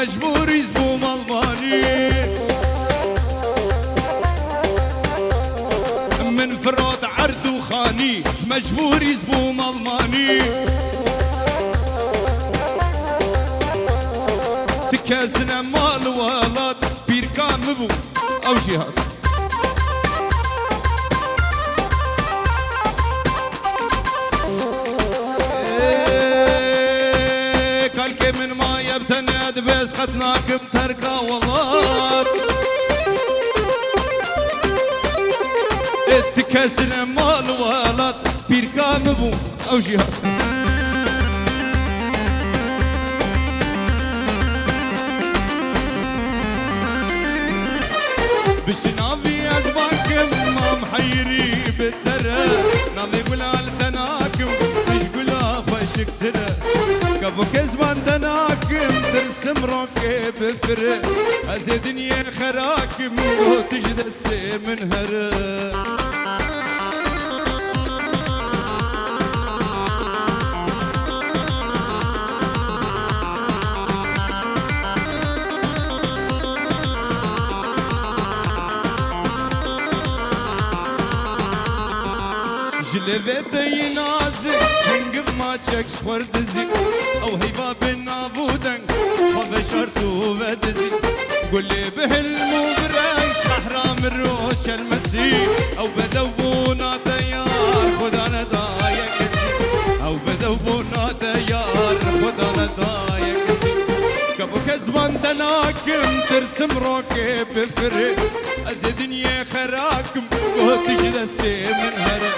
مجبور يزبو مالماني من فرود عرض وخاني مجبور يزبو مالماني تكازنا مال ولد بيركان مبو او جهاد كالكي من ما يبتند بس خدناكم تركا والله تكازنا مال ولد بيركان مبو او جهاد بشنافي أزبانكم ما محيري بالترى ناضي قلال تناكم مش قلا فشكترى كفو كزبان تناكم ترسم روكي بفرق هزي دنيا خراكم وتجدستي من هرق جلبت ينازل هنقب ما تشكش وردزي او هيبا بالنابودن هذا شرط وبدزي قول لي بهلمو بريش احرام الروش المسي او بدوبونا تيار خد انا ضايق او بدوبونا تيار خد انا ضايق كابو كزبان دناكم ترسم روكي بفرق ازي دنيا خراكم وتجي دستي من هرق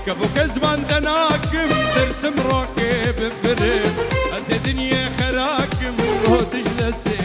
كابو كزبان دناكم ترسم روكي بفرق ازي دنيا خراكم وتجي دستي